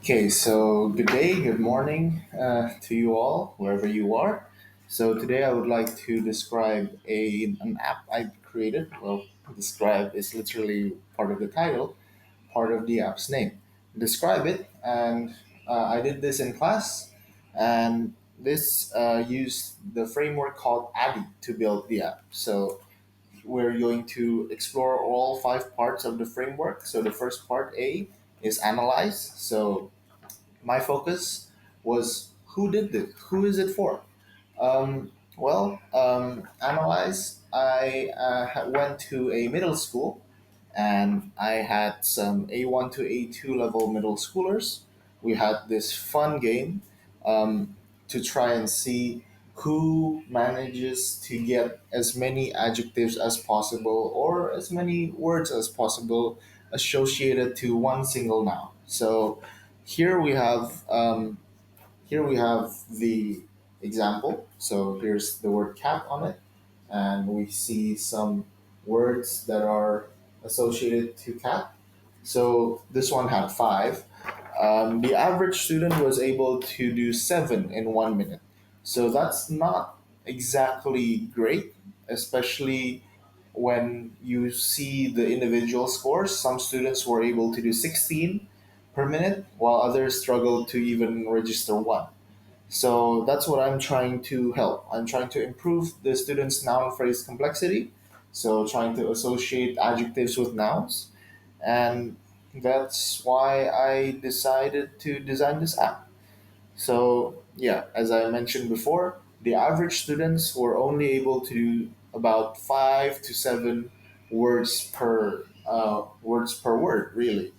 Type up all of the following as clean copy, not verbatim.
Okay, so good day, good morning to you all, wherever you are. So today I would like to describe an app I created. Well, describe is literally part of the title, part of the app's name. Describe it, and I did this in class, and this used the framework called Addy to build the app. So we're going to explore all five parts of the framework. So the first part, A, is analyze. So my focus was who did this? Who is it for? Analyze. I went to a middle school and I had some A1 to A2 level middle schoolers. We had this fun game to try and see who manages to get as many adjectives as possible or as many words as possible associated to one single noun. So here we have here we have the example. So here's the word cat on it, and we see some words that are associated to cat. So this one had five. The average student was able to do seven in 1 minute. So that's not exactly great, especially when you see the individual scores. Some students were able to do 16 per minute, while others struggled to even register one. So that's what I'm trying to help. I'm trying to improve the students' noun phrase complexity. So trying to associate adjectives with nouns. And that's why I decided to design this app. So yeah, as I mentioned before, the average students were only able to do about 5 to 7 words per word, really.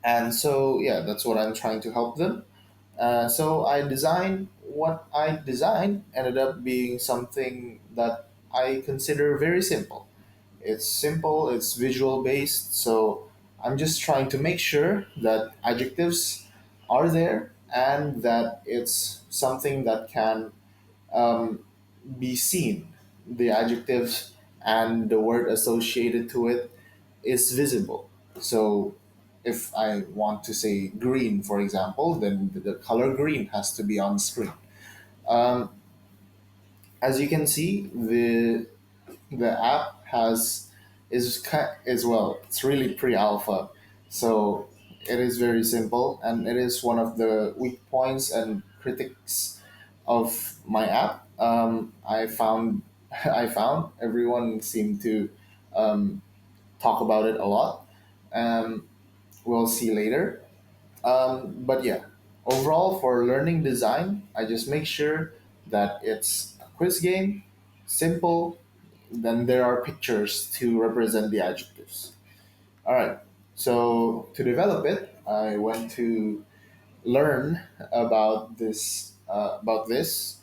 And so yeah, that's what I'm trying to help them. So I designed what I designed ended up being something that I consider very simple. It's simple, it's visual based, so I'm just trying to make sure that adjectives are there and that it's something that can um, be seen. The adjectives and the word associated to it is visible. So if I want to say green, for example, then the color green has to be on screen. Um, as you can see, the app has is well, it's really pre-alpha, so it is very simple, and it is one of the weak points and critics of my app. I found everyone seemed to talk about it a lot. Um, we'll see later. But yeah, overall for learning design, I just make sure that it's a quiz game, simple. Then there are pictures to represent the adjectives. All right. So to develop it, I went to learn about this interface,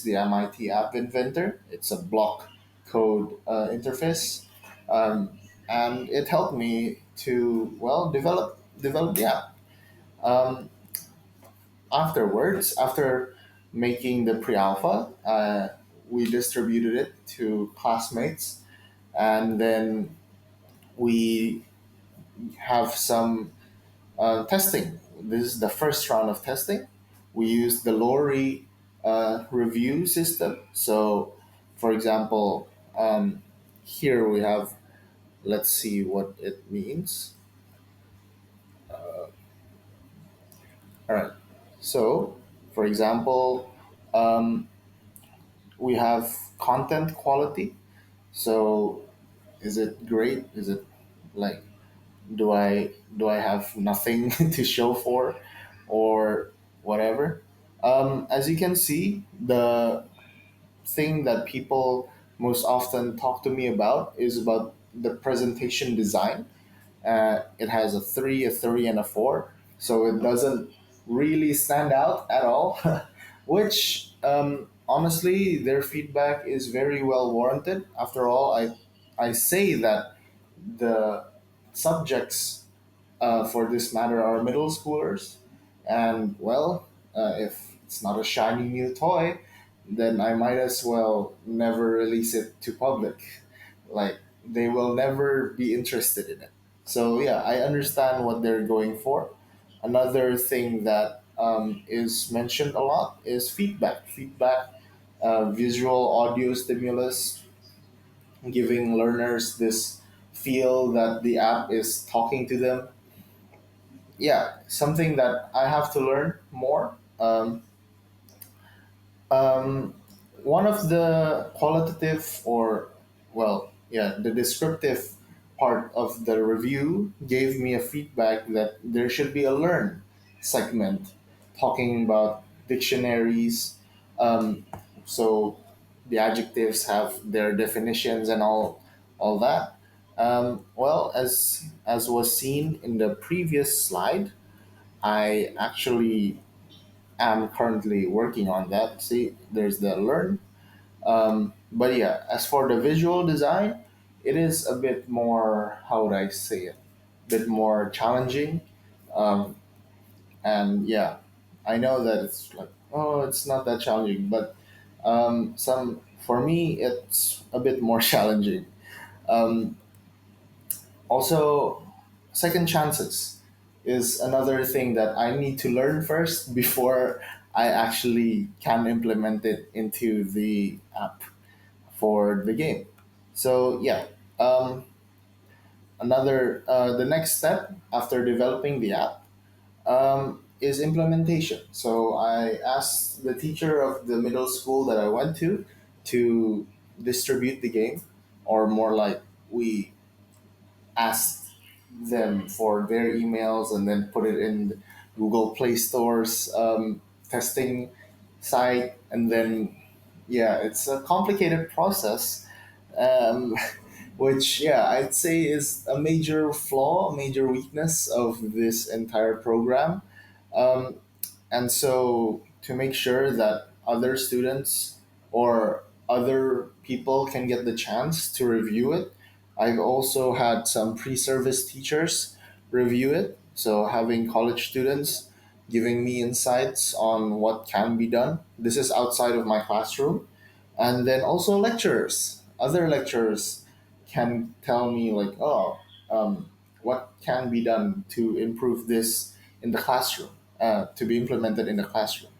the MIT App Inventor. It's a block code interface, um, and it helped me to develop the app. Um, Afterwards, after making the pre-alpha, we distributed it to classmates, and then we have some testing. This is the first round of testing. We use the Lori review system. So, for example, here we have, let's see what it means. All right. So, for example, um, we have content quality. So, is it great? Is it like do I have nothing to show for, or whatever? As you can see, the thing that people most often talk to me about is about the presentation design. It has a three, a three, and a four, so it doesn't really stand out at all. Which honestly, their feedback is very well warranted. After all, I say that the subjects for this matter are middle schoolers, and well, if it's not a shiny new toy, then I might as well never release it to public. Like, they will never be interested in it. So yeah, I understand what they're going for. Another thing that is mentioned a lot is feedback. Feedback, visual, audio stimulus, giving learners this feel that the app is talking to them. Yeah, something that I have to learn more. Um, One of the qualitative or, well, yeah, the descriptive part of the review gave me a feedback that there should be a learn segment talking about dictionaries. Um, so the adjectives have their definitions and all that. Well, as was seen in the previous slide, I actually am currently working on that. See, there's the learn. But yeah, as for the visual design, it is a bit more, how would I say it? Bit more challenging. Um, and yeah, I know that it's like, oh, it's not that challenging, but some for me, it's a bit more challenging. Um, Also, second chances is another thing that I need to learn first before I actually can implement it into the app for the game. So yeah, um, the next step after developing the app is implementation. So I asked the teacher of the middle school that I went to distribute the game, or more like we asked them for their emails and then put it in Google Play Store's testing site. And then, yeah, it's a complicated process, um, which, yeah, I'd say is a major flaw, a major weakness of this entire program. Um, and so, to make sure that other students or other people can get the chance to review it, I've also had some pre service teachers review it. So, having college students giving me insights on what can be done. This is outside of my classroom. And then also lecturers. Other lecturers can tell me, like, oh, what can be done to improve this in the classroom, to be implemented in the classroom.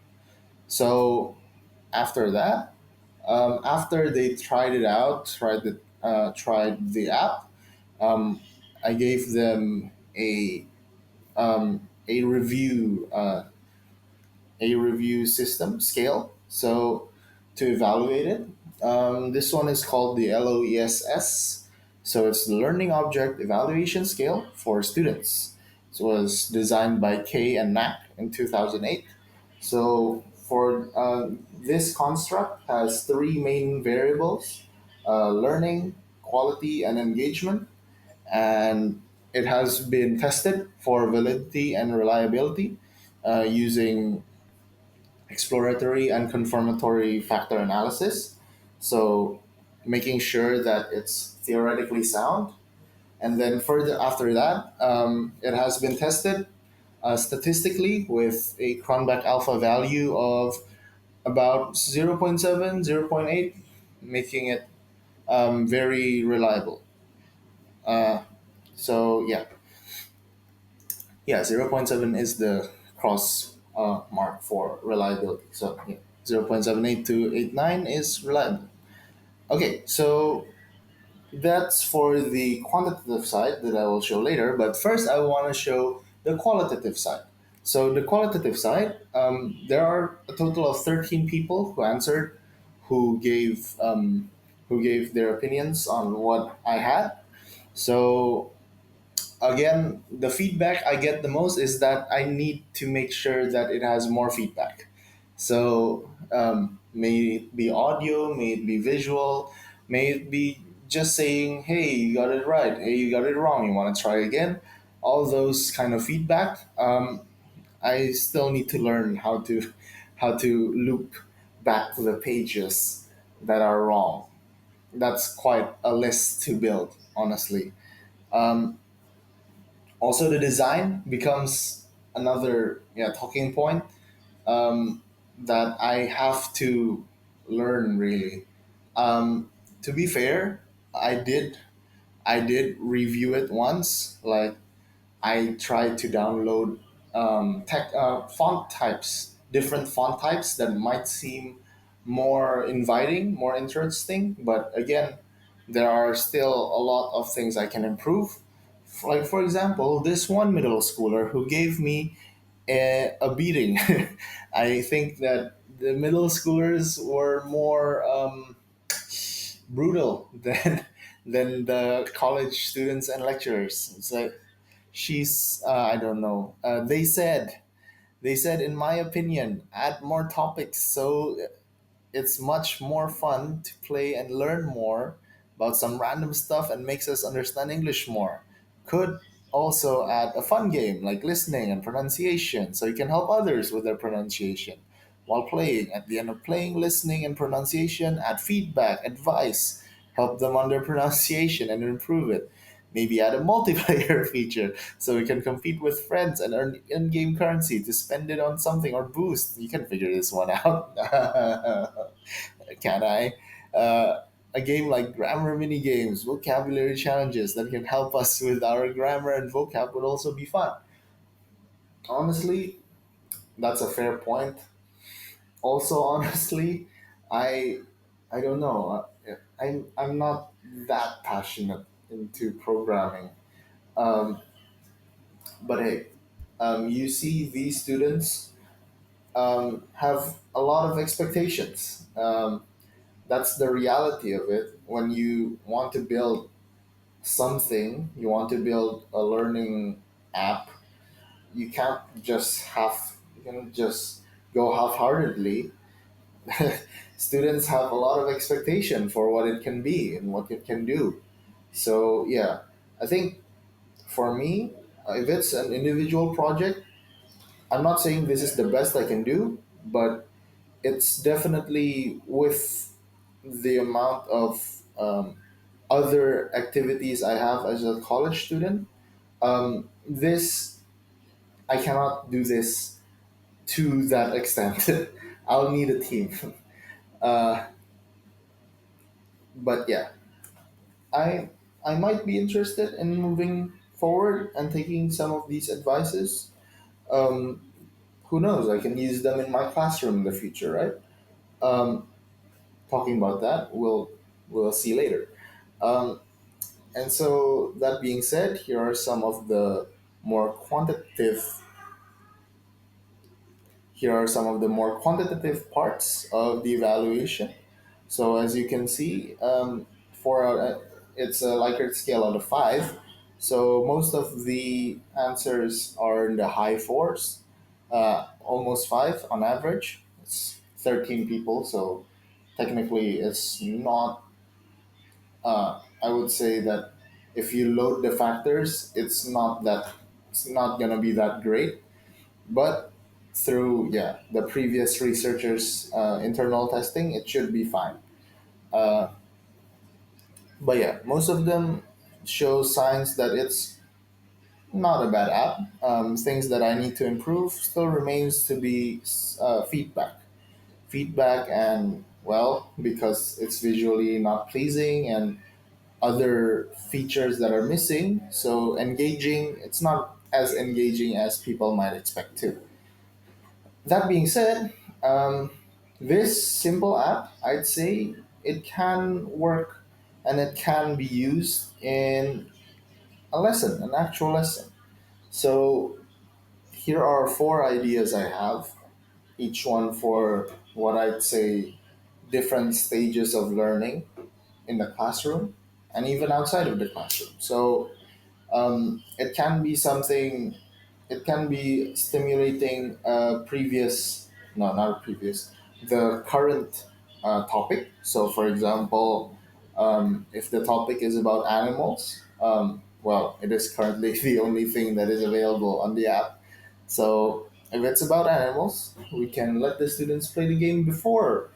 So after that, after they tried it out, tried the app, um, I gave them a review system scale. So to evaluate it, this one is called the LOESS. So it's the Learning Object Evaluation Scale for students. It was designed by Kay and Knack in 2008. So for this construct has three main variables: learning, quality, and engagement. And it has been tested for validity and reliability using exploratory and confirmatory factor analysis. So making sure that it's theoretically sound. And then further after that, it has been tested statistically with a Cronbach alpha value of about zero point 0.7, zero point 0.8, making it very reliable. Uh, so yeah, zero point 0.7 is the cross mark for reliability. So yeah, 0.78 to 0.89 is reliable. Okay, so that's for the quantitative side that I will show later. But first, I want to show the qualitative side. So the qualitative side, there are a total of 13 people who answered, who gave their opinions on what I had. So again, the feedback I get the most is that I need to make sure that it has more feedback. So may it be audio, may it be visual, may it be just saying, "Hey, you got it right. Hey, you got it wrong. You want to try again." All those kind of feedback. I still need to learn how to loop back the pages that are wrong. That's quite a list to build, honestly. Um, Also, the design becomes another, yeah, talking point that I have to learn, really. To be fair, I did I did review it once. Like, I tried to download. font types, different font types that might seem more inviting, more interesting. But again, there are still a lot of things I can improve. Like, for example, this one middle schooler who gave me a beating. I think that the middle schoolers were more brutal than the college students and lecturers. It's like she's I don't know. They said, in my opinion, add more topics so it's much more fun to play and learn more about some random stuff and makes us understand English more. Could also add a fun game like listening and pronunciation so you can help others with their pronunciation while playing. At the end of playing, listening, and pronunciation, add feedback, advice, help them on their pronunciation and improve it. Maybe add a multiplayer feature so we can compete with friends and earn in game currency to spend it on something or boost. You can figure this one out. Can I? A game like grammar mini games, vocabulary challenges that can help us with our grammar and vocab would also be fun. Honestly, that's a fair point. Also, honestly, I I don't know. I'm not that passionate into programming. Um, but hey, you see these students have a lot of expectations. That's the reality of it. When you want to build something, you want to build a learning app, you can't just go half-heartedly. Students have a lot of expectation for what it can be and what it can do. So yeah, I think for me, if it's an individual project, I'm not saying this is the best I can do, but it's definitely with the amount of other activities I have as a college student. This I cannot do this to that extent. I'll need a team. Uh, but yeah, I I might be interested in moving forward and taking some of these advices. Um, who knows? I can use them in my classroom in the future, right? Um, talking about that, we'll see later. Um, and so that being said, here are some of the more quantitative here are some of the more quantitative parts of the evaluation. So as you can see, for it's a Likert scale out of 5. So most of the answers are in the high fours, almost 5 on average. It's 13 people, so technically it's not. I would say that if you load the factors, it's not gonna be that great. But through the previous researchers' internal testing, it should be fine. Uh, but yeah, most of them show signs that it's not a bad app. Things that I need to improve still remains to be feedback, and well, because it's visually not pleasing and other features that are missing. So engaging, it's not as engaging as people might expect to. That being said, um, this simple app, I'd say it can work and it can be used in a lesson, an actual lesson. So here are 4 ideas I have, each one for what I'd say different stages of learning in the classroom and even outside of the classroom. So it can be something, it can be stimulating no, not previous, the current topic. So for example, if the topic is about animals, well, it is currently the only thing that is available on the app. So if it's about animals, we can let the students play the game before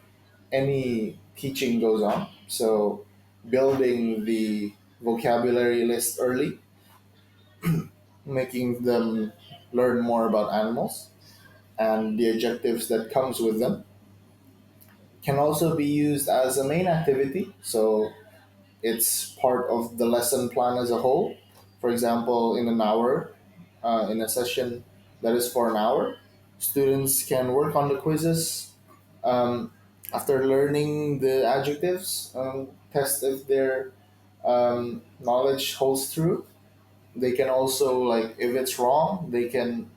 any teaching goes on. So building the vocabulary list early, making them learn more about animals and the adjectives that comes with them, can also be used as a main activity. So it's part of the lesson plan as a whole. For example, in an hour, in a session, that is for an hour. Students can work on the quizzes. Um, After learning the adjectives, test if their knowledge holds true. They can also, like, if it's wrong, they can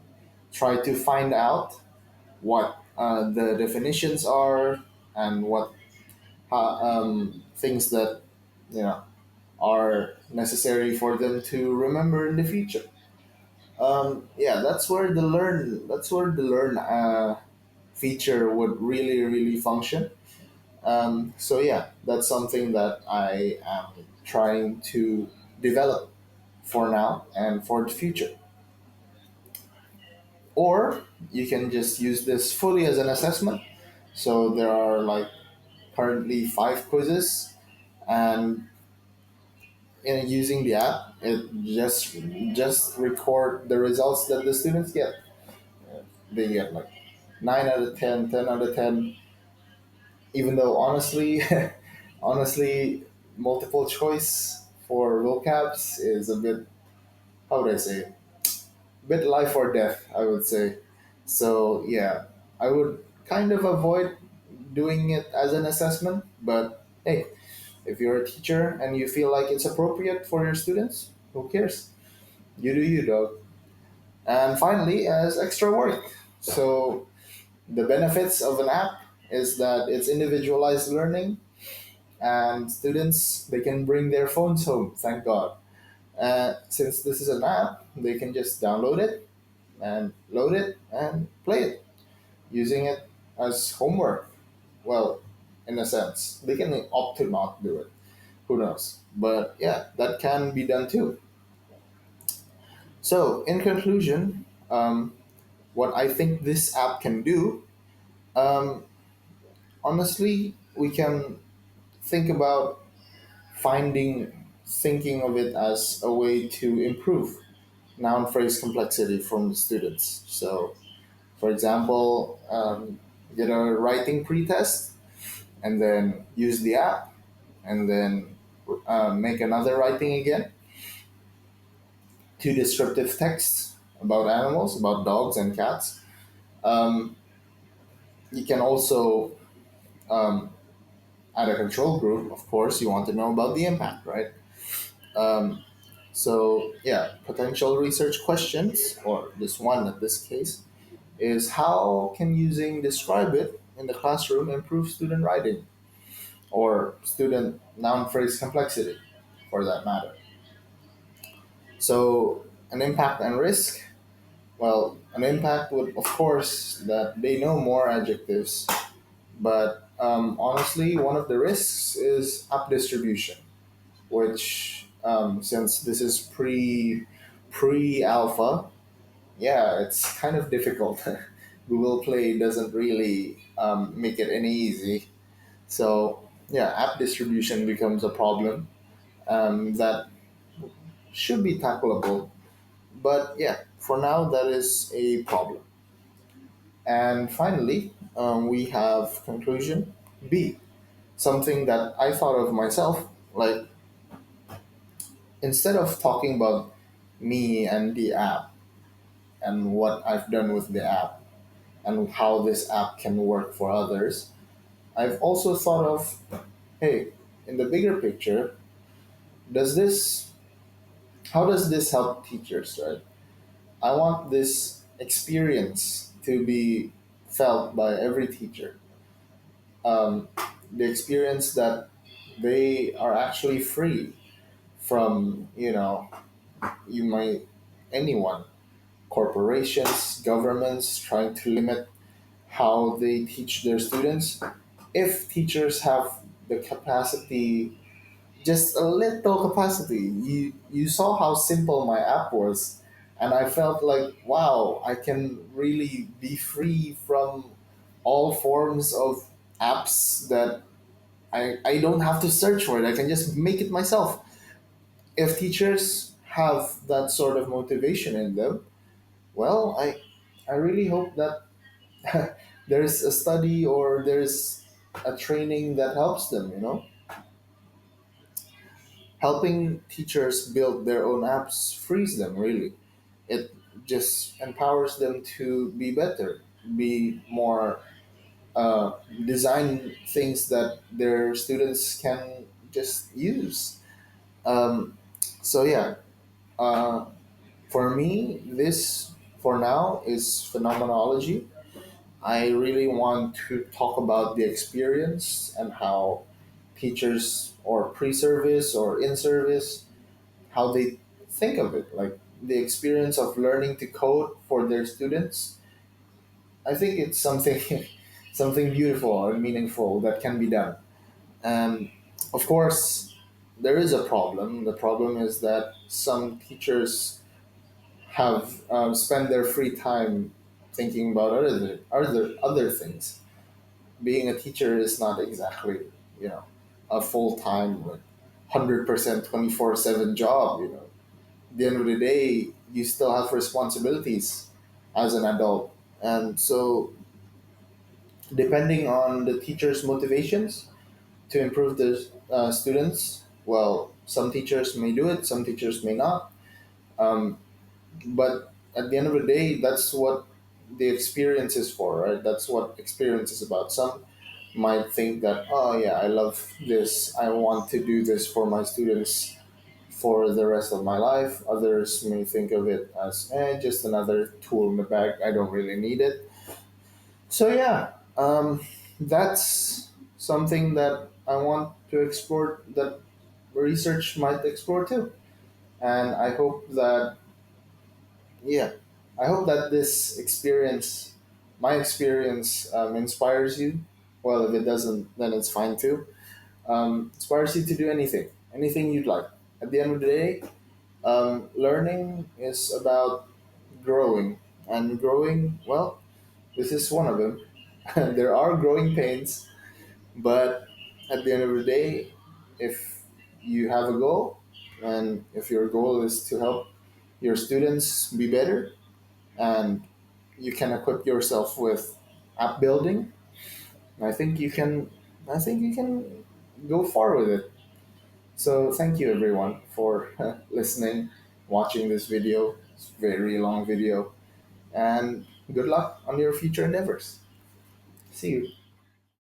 try to find out what the definitions are, and what things that you know are necessary for them to remember in the future. Yeah, that's where the learn feature would really function. So yeah, that's something that I am trying to develop for now and for the future. Or you can just use this fully as an assessment. So there are, like, currently 5 quizzes, and in using the app, it just record the results that the students get. They get like 9 out of 10, 10 out of 10. Even though, honestly, honestly, multiple choice for vocabs is a bit, how would I say it? Bit life or death, I would say. So yeah, I would kind of avoid doing it as an assessment. But hey, if you're a teacher and you feel like it's appropriate for your students, who cares? You do you, dog. And finally, as extra work. So the benefits of an app is that it's individualized learning, and students, they can bring their phones home. Thank God. Since this is an app, they can just download it and load it and play it, using it as homework. Well, in a sense, they can opt to not do it. Who knows? But yeah, that can be done too. So, in conclusion, what I think this app can do, um, honestly, we can think about thinking of it as a way to improve noun phrase complexity from the students. So, for example, get a writing pretest, and then use the app, and then make another writing again, 2 descriptive texts about animals, about dogs and cats. Um, you can also um, add a control group. Of course, you want to know about the impact, right? Um, so, yeah, potential research questions, or this one in this case, is how can using describe it in the classroom improve student writing or student noun phrase complexity, for that matter? So, an impact and risk. Well, an impact would, of course, that they know more adjectives, but honestly, one of the risks is app distribution, which, since this is pre alpha, yeah, it's kind of difficult. Google Play doesn't really make it any easy. So yeah, app distribution becomes a problem that should be tackleable. But yeah, for now, that is a problem. And finally, we have conclusion B, something that I thought of myself. Like, instead of talking about me and the app and what I've done with the app and how this app can work for others, I've also thought of, hey, in the bigger picture, does this how does this help teachers, right? I want this experience to be felt by every teacher. um, the experience that they are actually free from, you might anyone, corporations, governments trying to limit how they teach their students. If teachers have the capacity, just a little capacity, you saw how simple my app was, and I felt like, wow, I can really be free from all forms of apps that I don't have to search for it. I can just make it myself. If teachers have that sort of motivation in them, well, I really hope that there's a study or there's a training that helps them, helping teachers build their own apps frees them, really. It just empowers them to be better, be more, uh, design things that their students can just use. Um, so yeah, uh, for me, this for now is phenomenology. I really want to talk about the experience and how teachers or pre-service or in-service, how they think of it, like the experience of learning to code for their students. I think it's something something beautiful and meaningful that can be done. And of course, there is a problem. The problem is that some teachers have spent their free time thinking about other things. Being a teacher is not exactly, you know, a full time, 100% 24/7 job. At the end of the day, you still have responsibilities as an adult, and so depending on the teacher's motivations to improve the students, well, some teachers may do it, some teachers may not. Um, but at the end of the day, that's what the experience is for, right? That's what experience is about. Some might think that, oh yeah, I love this, I want to do this for my students for the rest of my life. Others may think of it as, just another tool in the bag, I don't really need it. So yeah, that's something that I want to explore, that research might explore too. And I hope that, yeah, I hope that this experience, my experience, inspires you. Well, if it doesn't, then it's fine too. Inspires you to do anything you'd like. At the end of the day, learning is about growing, and growing, well, this is one of them. There are growing pains, but at the end of the day, if you have a goal, and if your goal is to help your students be better, and you can equip yourself with app building, I think you can. I think you can go far with it. So thank you everyone for listening, watching this video. It's a very long video, and good luck on your future endeavors. See you.